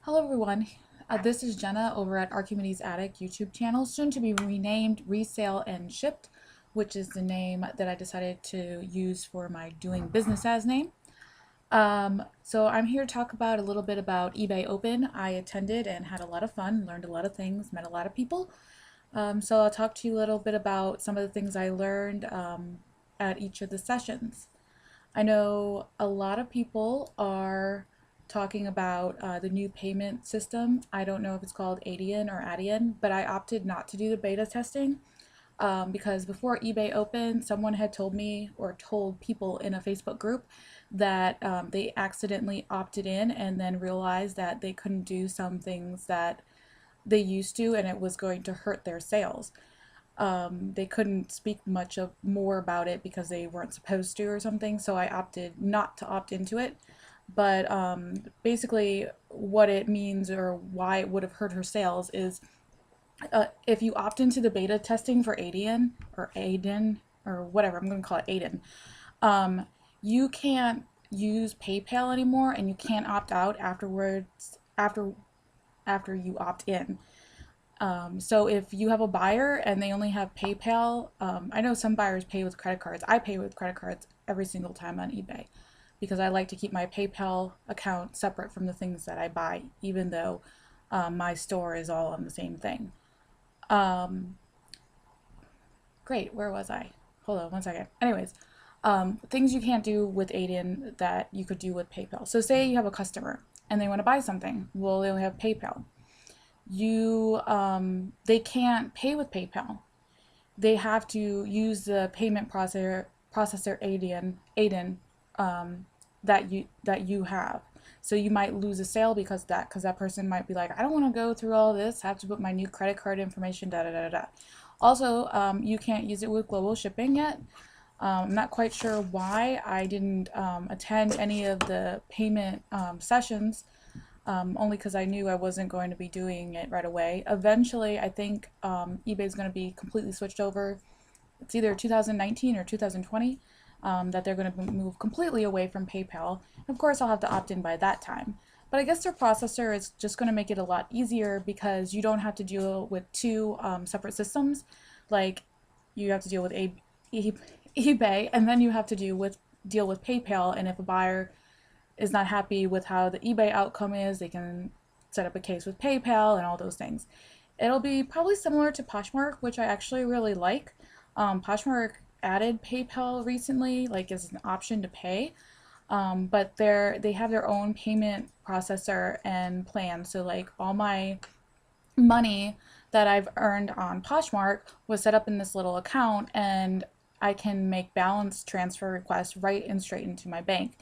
Hello everyone, this is Jenna over at Archimedes Attic YouTube channel, soon to be renamed Resale and Shipped, which is the name that I decided to use for my doing business as name. So I'm here to talk about a little bit about eBay Open. I attended and had a lot of fun, learned a lot of things, met a lot of people. So I'll talk to you a little bit about some of the things I learned at each of the sessions. I know a lot of people are talking about the new payment system. I don't know if it's called Adyen or Adyen, but I opted not to do the beta testing because before eBay opened, someone had told me or told people in a Facebook group that they accidentally opted in and then realized that they couldn't do some things that they used to and it was going to hurt their sales. They couldn't speak much of more about it because they weren't supposed to or something, so I opted not to opt into it. But basically, what it means or why it would have hurt her sales is if you opt into the beta testing for Adyen or whatever, I'm going to call it Adyen, you can't use PayPal anymore and you can't opt out afterwards after you opt in. So if you have a buyer and they only have PayPal, I know some buyers pay with credit cards. I pay with credit cards every single time on eBay because I like to keep my PayPal account separate from the things that I buy, even though my store is all on the same thing. Um, Great, where was I? Hold on one second. Anyways, things you can't do with Adyen that you could do with PayPal. So say you have a customer and they want to buy something. Well, they only have PayPal. They can't pay with PayPal. They have to use the payment processor Adyen that you have. So you might lose a sale because that person might be like, I don't want to go through all this. I have to put my new credit card information. Da da da da. Also, you can't use it with global shipping yet. I'm not quite sure why I didn't attend any of the payment sessions, only because I knew I wasn't going to be doing it right away. Eventually, I think eBay is going to be completely switched over. It's either 2019 or 2020 that they're going to move completely away from PayPal. And of course, I'll have to opt in by that time. But I guess their processor is just going to make it a lot easier because you don't have to deal with two separate systems. Like you have to deal with eBay, and then you have to deal with PayPal. And if a buyer is not happy with how the eBay outcome is, they can set up a case with PayPal and all those things. It'll be probably similar to Poshmark, which I actually really like. Poshmark added PayPal recently, like as an option to pay, but they have their own payment processor and plan. So like all my money that I've earned on Poshmark was set up in this little account, and I can make balance transfer requests right and straight into my bank.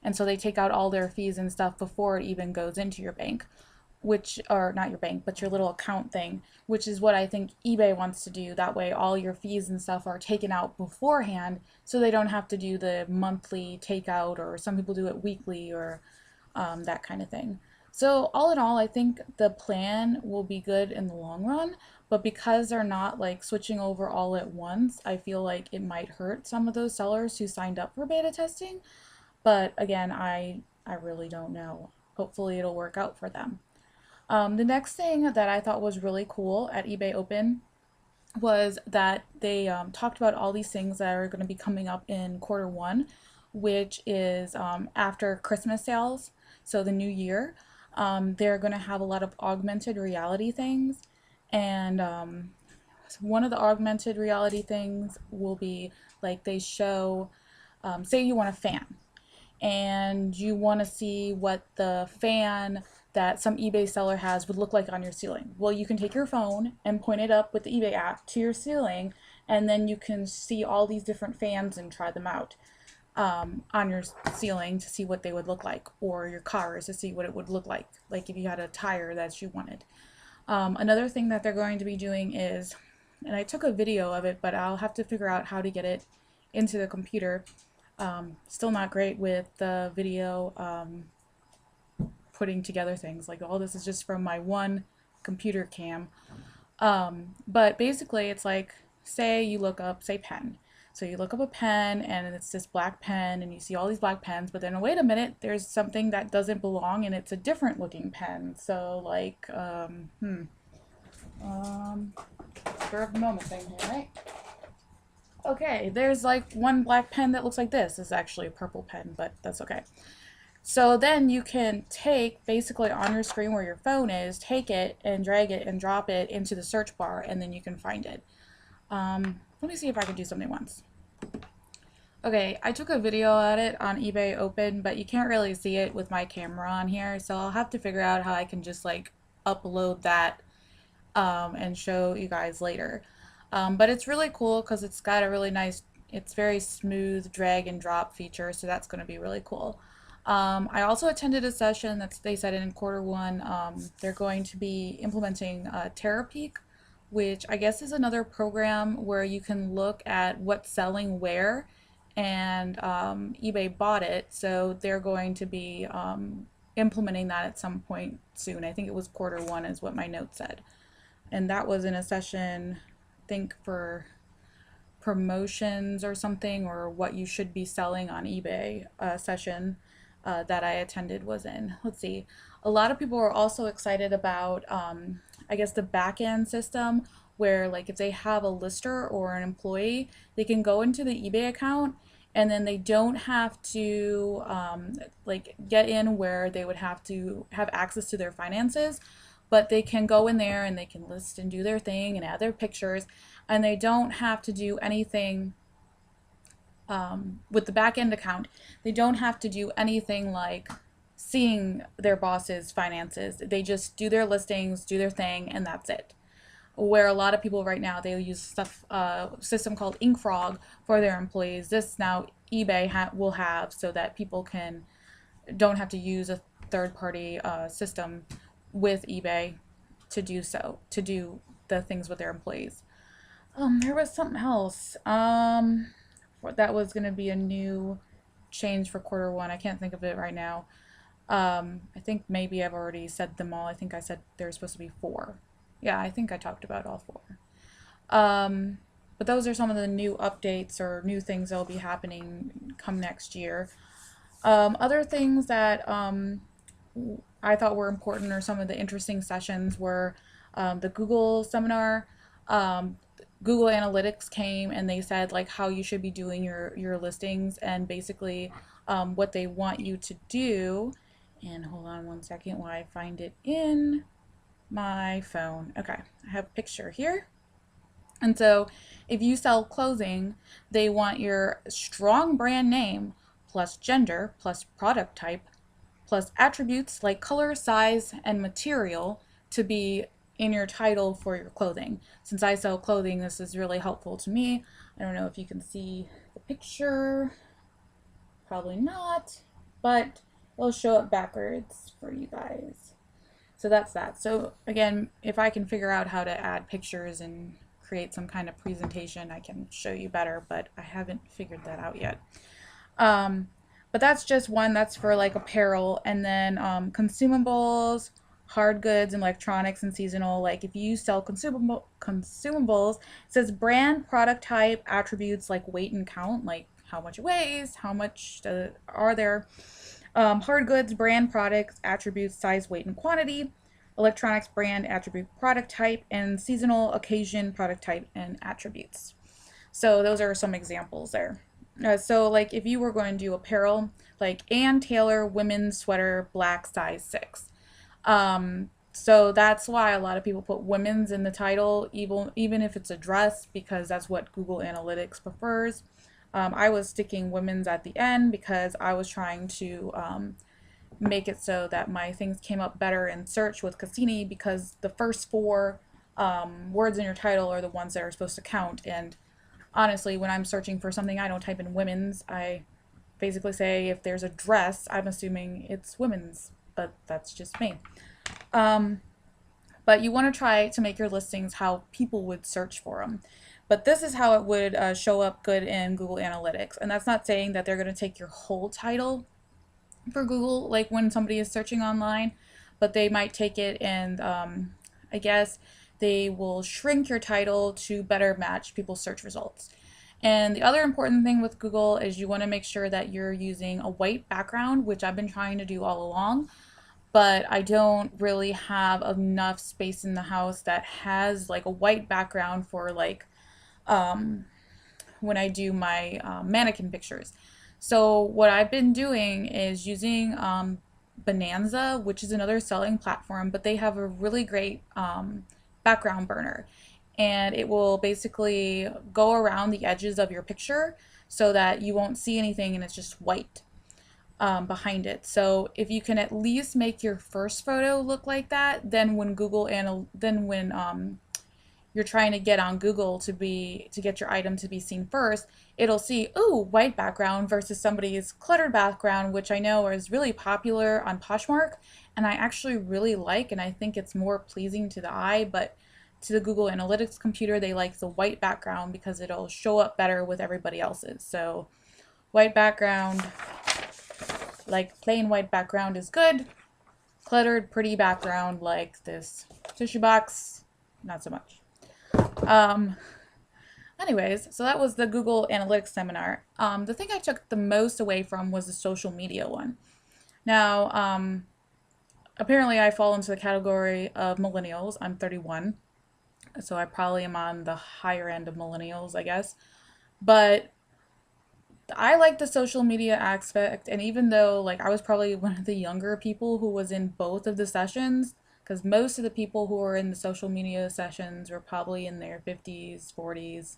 And so they take out all their fees and stuff before it even goes into your bank, which, or not your bank, but your little account thing, which is what I think eBay wants to do. That way, all your fees and stuff are taken out beforehand so they don't have to do the monthly takeout, or some people do it weekly, or that kind of thing. So, all in all, I think the plan will be good in the long run, but because they're not like switching over all at once, I feel like it might hurt some of those sellers who signed up for beta testing. But again, I really don't know. Hopefully, it'll work out for them. The next thing that I thought was really cool at eBay Open was that they talked about all these things that are going to be coming up in quarter one, which is after Christmas sales, so the new year. They're going to have a lot of augmented reality things, and one of the augmented reality things will be like they show, say you want a fan, and you want to see what the fan that some eBay seller has would look like on your ceiling. Well, you can take your phone and point it up with the eBay app to your ceiling, and then you can see all these different fans and try them out on your ceiling to see what they would look like, or your cars to see what it would look like if you had a tire that you wanted. Another thing that they're going to be doing is, and I took a video of it, but I'll have to figure out how to get it into the computer. Still not great with the video putting together things. Like all this is just from my one computer cam. But basically, it's like, say you look up, say pen. So you look up a pen and it's this black pen and you see all these black pens, but then wait a minute, there's something that doesn't belong and it's a different looking pen. So like, spur of the moment thing here, right? Okay, there's like one black pen that looks like this. This is actually a purple pen, but that's okay. So then you can take basically on your screen where your phone is, take it and drag it and drop it into the search bar, and then you can find it. Let me see if I can do something once. Okay, I took a video at it on eBay Open, but you can't really see it with my camera on here, so I'll have to figure out how I can just like upload that and show you guys later. But it's really cool because it's got a really nice, it's very smooth drag and drop feature, so that's going to be really cool. I also attended a session that they said in Q1 they're going to be implementing Terapeak, which I guess is another program where you can look at what's selling where, and eBay bought it, so they're going to be implementing that at some point soon. I think it was Q1 is what my note said. And that was in a session, I think for promotions or something, or what you should be selling on eBay session that I attended was in. Let's see. A lot of people are also excited about, I guess, the back end system where, like, if they have a lister or an employee, they can go into the eBay account and then they don't have to like get in where they would have to have access to their finances, but they can go in there and they can list and do their thing and add their pictures, and they don't have to do anything with the back end account. They don't have to do anything like seeing their boss's finances. They just do their listings, do their thing, and that's it. Where a lot of people right now, they use stuff system called InkFrog for their employees. This now eBay will have, so that people don't have to use a third party system with eBay to do the things with their employees. There was something else that was going to be a new change for Q1. I can't think of it right now. I think maybe I've already said them all. I think I said there's supposed to be 4. Yeah, I think I talked about all 4. But those are some of the new updates or new things that will be happening come next year. Other things that I thought were important, or some of the interesting sessions, were the Google seminar. Google Analytics came and they said like how you should be doing your listings, and basically what they want you to do. And hold on one second while I find it in my phone. Okay, I have a picture here. And so if you sell clothing, they want your strong brand name plus gender plus product type plus attributes like color, size, and material to be in your title for your clothing. Since I sell clothing, this is really helpful to me. I don't know if you can see the picture. Probably not, but it'll show up backwards for you guys. So that's that. So again, if I can figure out how to add pictures and create some kind of presentation, I can show you better, but I haven't figured that out yet. But that's just one that's for like apparel, and then consumables, hard goods, and electronics and seasonal. Like if you sell consumables, it says brand, product type, attributes like weight and count, like how much it weighs, how much are there. Hard goods, brand, products, attributes, size, weight, and quantity. Electronics, brand, attribute, product type, and seasonal, occasion, product type, and attributes. So those are some examples there. So like if you were going to do apparel, like Ann Taylor women's sweater, black, size 6. So that's why a lot of people put women's in the title, even if it's a dress, because that's what Google Analytics prefers. I was sticking women's at the end because I was trying to make it so that my things came up better in search with Cassini, because the first 4 words in your title are the ones that are supposed to count. And honestly, when I'm searching for something, I don't type in women's. I basically say if there's a dress, I'm assuming it's women's, but that's just me. But you want to try to make your listings how people would search for them. But this is how it would show up good in Google Analytics. And that's not saying that they're going to take your whole title for Google, like when somebody is searching online, but they might take it and I guess they will shrink your title to better match people's search results. And the other important thing with Google is you want to make sure that you're using a white background, which I've been trying to do all along, but I don't really have enough space in the house that has like a white background for like um, when I do my mannequin pictures. So what I've been doing is using Bonanza, which is another selling platform, but they have a really great background burner. And it will basically go around the edges of your picture so that you won't see anything and it's just white behind it. So if you can at least make your first photo look like that, then when you're trying to get on Google to get your item to be seen first, it'll see, ooh, white background versus somebody's cluttered background, which I know is really popular on Poshmark, and I actually really like, and I think it's more pleasing to the eye, but to the Google Analytics computer, they like the white background because it'll show up better with everybody else's. So white background, like plain white background is good. Cluttered, pretty background like this tissue box, not so much. Um, Anyways, so that was the Google Analytics seminar. The thing I took the most away from was the social media one. Now, apparently, I fall into the category of millennials. I'm 31, so I probably am on the higher end of millennials, I guess. But I like the social media aspect, and even though like I was probably one of the younger people who was in both of the sessions, because most of the people who were in the social media sessions were probably in their 50s, 40s,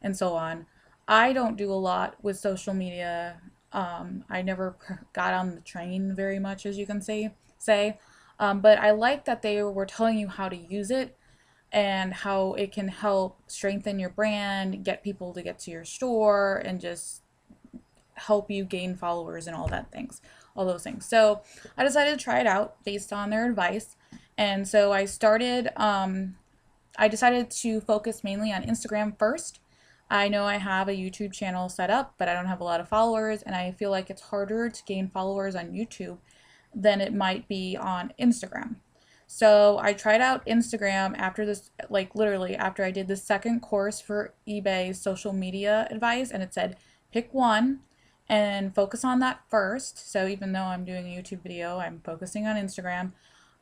and so on. I don't do a lot with social media. I never got on the train very much, as you can say. But I like that they were telling you how to use it and how it can help strengthen your brand, get people to get to your store, and just help you gain followers and all those things. So I decided to try it out based on their advice. And so I decided to focus mainly on Instagram first. I know I have a YouTube channel set up, but I don't have a lot of followers, and I feel like it's harder to gain followers on YouTube than it might be on Instagram. So I tried out Instagram after this, like literally after I did the second course for eBay social media advice, and it said pick one and focus on that first. So even though I'm doing a YouTube video, I'm focusing on Instagram,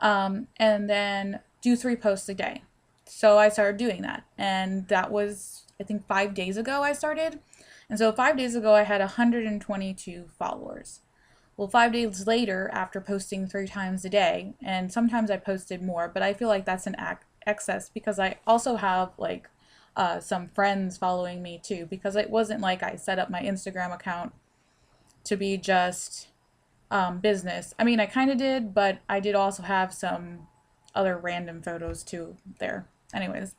and then do 3 posts a day. So I started doing that, and that was, I think, 5 days ago I started. And so 5 days ago, I had 122 followers. Well, 5 days later, after posting 3 times a day, and sometimes I posted more, but I feel like that's an excess because I also have like some friends following me too, because it wasn't like I set up my Instagram account to be just business. I mean, I kind of did, but I did also have some other random photos too there. Anyways,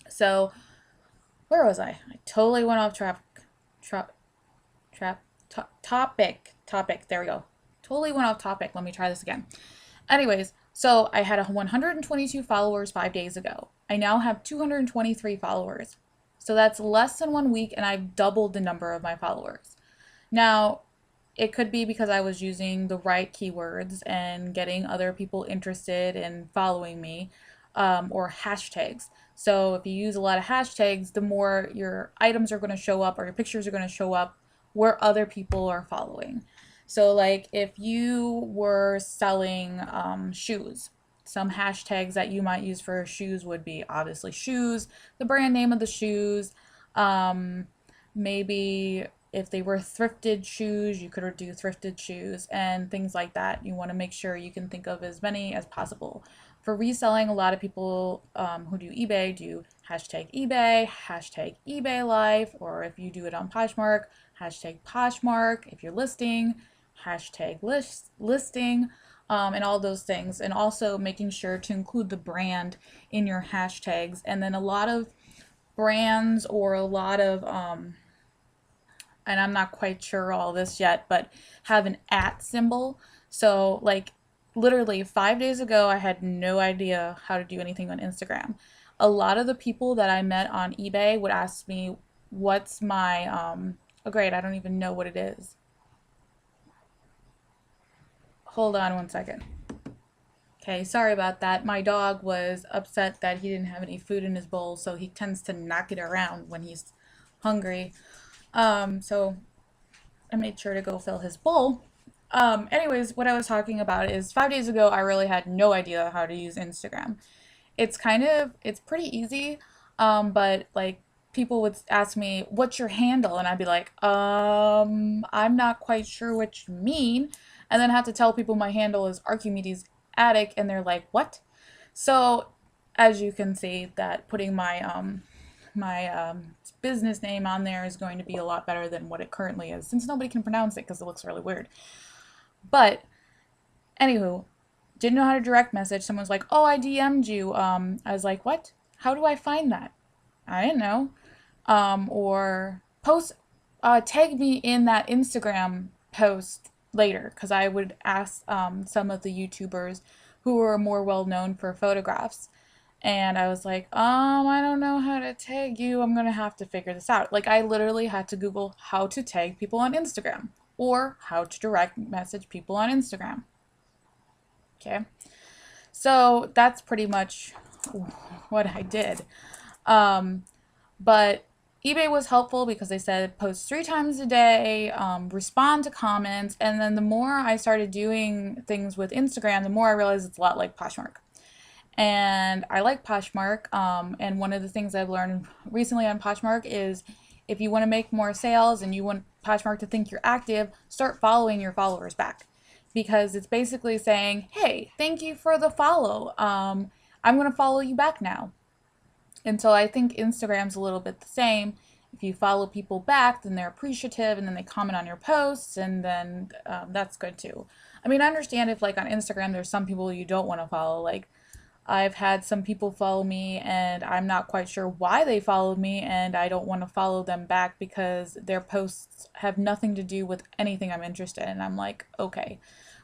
so where was I? I totally went off tra- topic. There we go. Totally went off topic. Let me try this again. Anyways, so I had 122 followers 5 days ago. I now have 223 followers. So that's less than 1 week, and I've doubled the number of my followers. Now, it could be because I was using the right keywords and getting other people interested in following me, or hashtags. So if you use a lot of hashtags, the more your items are going to show up or your pictures are going to show up where other people are following. So, like if you were selling shoes, some hashtags that you might use for shoes would be obviously shoes, the brand name of the shoes, um, maybe if they were thrifted shoes, you could do thrifted shoes and things like that. You want to make sure you can think of as many as possible. For reselling, a lot of people who do eBay do hashtag eBay life, or if you do it on Poshmark, hashtag Poshmark. If you're listing, listing, and all those things. And also making sure to include the brand in your hashtags. And then a lot of brands or a lot of and I'm not quite sure all this yet, but have an at symbol. So, like, literally 5 days ago, I had no idea how to do anything on Instagram. A lot of the people that I met on eBay would ask me, what's my, oh, great, I don't even know what it is. Hold on one second. Okay, sorry about that. My dog was upset that he didn't have any food in his bowl, so he tends to knock it around when he's hungry. So I made sure to go fill his bowl. Anyways, what I was talking about is 5 days ago, I really had no idea how to use Instagram. It's pretty easy, but like people would ask me, "What's your handle?" And I'd be like, I'm not quite sure what you mean," and then have to tell people my handle is Archimedes Attic, and they're like, "What?" So, as you can see, that putting my business name on there is going to be a lot better than what it currently is, since nobody can pronounce it because it looks really weird. But anywho, didn't know how to direct message. Someone's like, "Oh, I DM'd you." I was like, "What? How do I find that?" I didn't know. Or post, tag me in that Instagram post later, because I would ask some of the YouTubers who were more well known for photographs. And I was like, I don't know how to tag you. I'm gonna have to figure this out. Like, I literally had to Google how to tag people on Instagram or how to direct message people on Instagram. Okay. So that's pretty much what I did. Um, but eBay was helpful because they said post 3 times a day, respond to comments, and then the more I started doing things with Instagram, the more I realized it's a lot like Poshmark. And I like Poshmark. And one of the things I've learned recently on Poshmark is if you want to make more sales and you want Poshmark to think you're active, start following your followers back. Because it's basically saying, hey, thank you for the follow. I'm going to follow you back now. And so I think Instagram's a little bit the same. If you follow people back, then they're appreciative and then they comment on your posts, and then that's good too. I mean, I understand if, like, on Instagram, there's some people you don't want to follow. Like, I've had some people follow me and I'm not quite sure why they followed me, and I don't want to follow them back because their posts have nothing to do with anything I'm interested in. I'm like, okay.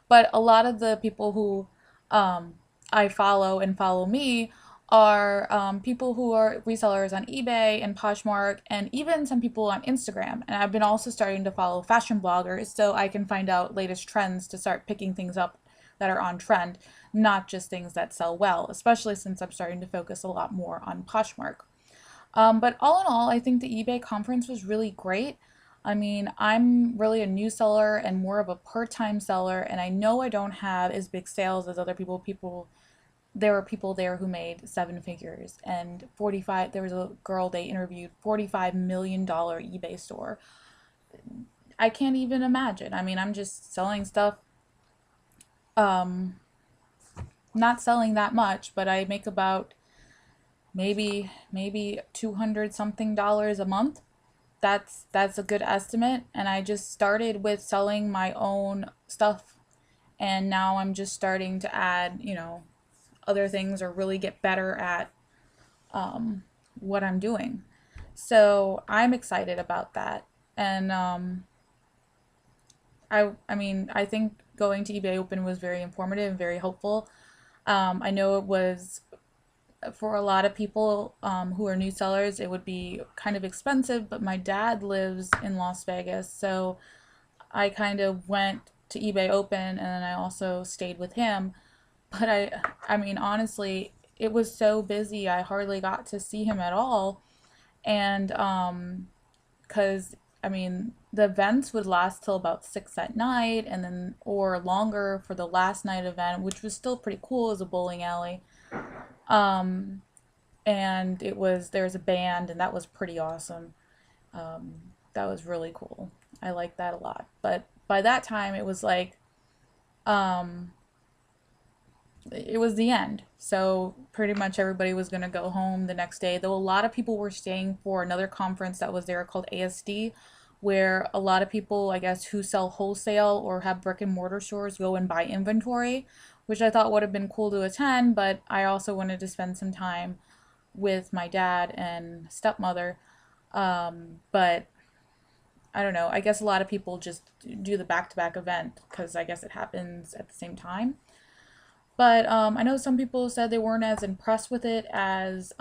But a lot of the people who um, I follow and follow me are people who are resellers on eBay and Poshmark, and even some people on Instagram. And I've been also starting to follow fashion bloggers so I can find out latest trends to start picking things up that are on trend, not just things that sell well, especially since I'm starting to focus a lot more on Poshmark. But all in all, I think the eBay conference was really great. I mean, I'm really a new seller and more of a part-time seller, and I know I don't have as big sales as other people. There were people there who made 7 figures and 45. There was a girl they interviewed, $45 million eBay store. I can't even imagine. I mean, I'm just selling stuff, um, not selling that much, but I make about maybe 200 something dollars a month. That's a good estimate, and I just started with selling my own stuff, and now I'm just starting to add, other things or really get better at what I'm doing. So I'm excited about that. And I mean, I think going to eBay Open was very informative and very helpful. I know it was for a lot of people who are new sellers, it would be kind of expensive, but my dad lives in Las Vegas, so I kind of went to eBay Open and then I also stayed with him. But I mean, honestly, it was so busy, I hardly got to see him at all. And because I mean, the events would last till about 6 at night, and then or longer for the last night event, which was still pretty cool as a bowling alley. Um, and there was a band, and that was pretty awesome. Um, that was really cool. I liked that a lot. But by that time, it was like um, it was the end. So pretty much everybody was gonna go home the next day. Though a lot of people were staying for another conference that was there called ASD, where a lot of people, I guess, who sell wholesale or have brick and mortar stores go and buy inventory, which I thought would have been cool to attend. But I also wanted to spend some time with my dad and stepmother. But I don't know. I guess a lot of people just do the back to back event because I guess it happens at the same time. But I know some people said they weren't as impressed with it as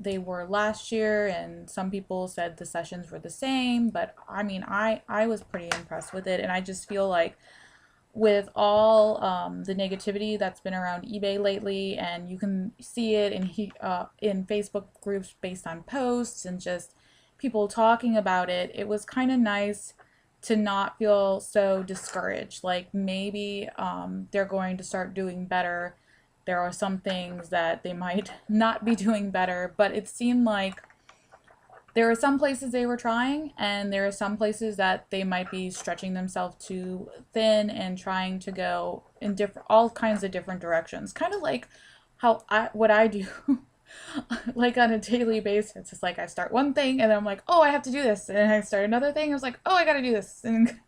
they were last year, and some people said the sessions were the same. But I mean, I was pretty impressed with it, and I just feel like with all the negativity that's been around eBay lately, and you can see it in Facebook groups based on posts and just people talking about it, it was kind of nice to not feel so discouraged. Like maybe they're going to start doing better. There are some things that they might not be doing better, but it seemed like there are some places they were trying, and there are some places that they might be stretching themselves too thin and trying to go in different, all kinds of different directions. Kind of like what I do, like on a daily basis. It's like I start one thing, and then I'm like, oh, I have to do this, and I start another thing. I was like, oh, I got to do this, and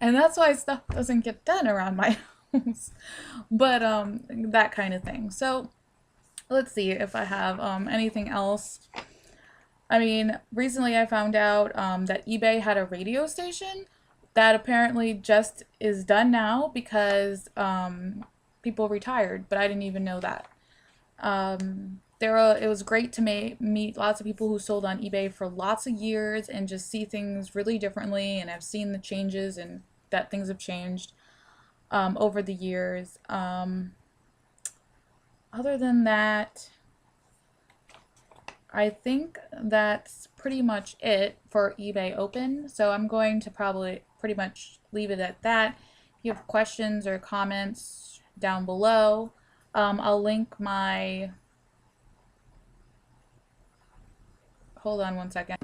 that's why stuff doesn't get done around my house. But that kind of thing. So let's see if I have anything else. I mean, recently I found out that eBay had a radio station that apparently just is done now because people retired, but I didn't even know that. It was great to meet lots of people who sold on eBay for lots of years and just see things really differently, and I've seen the changes and that things have changed over the years. Other than that, I think that's pretty much it for eBay Open. So I'm going to probably pretty much leave it at that. If you have questions or comments down below, I'll link my, hold on one second,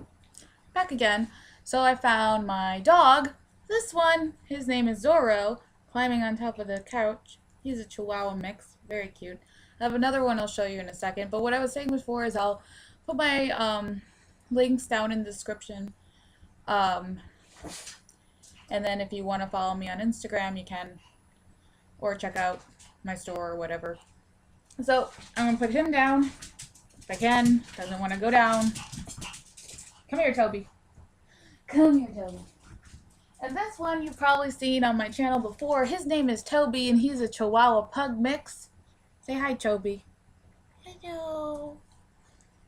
back again. So I found my dog, this one, his name is Zorro, climbing on top of the couch. He's a Chihuahua mix, very cute. I have another one I'll show you in a second, but what I was saying before is I'll put my links down in the description. And then if you want to follow me on Instagram, you can, or check out my store or whatever. So I'm going to put him down if I can. Doesn't want to go down. Come here, Toby. Come here, Toby. And this one you've probably seen on my channel before. His name is Toby, and he's a Chihuahua Pug mix. Say hi, Toby. Hello.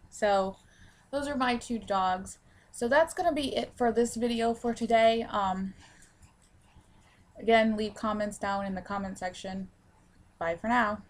So those are my two dogs. So that's going to be it for this video for today. Again, leave comments down in the comment section. Bye for now.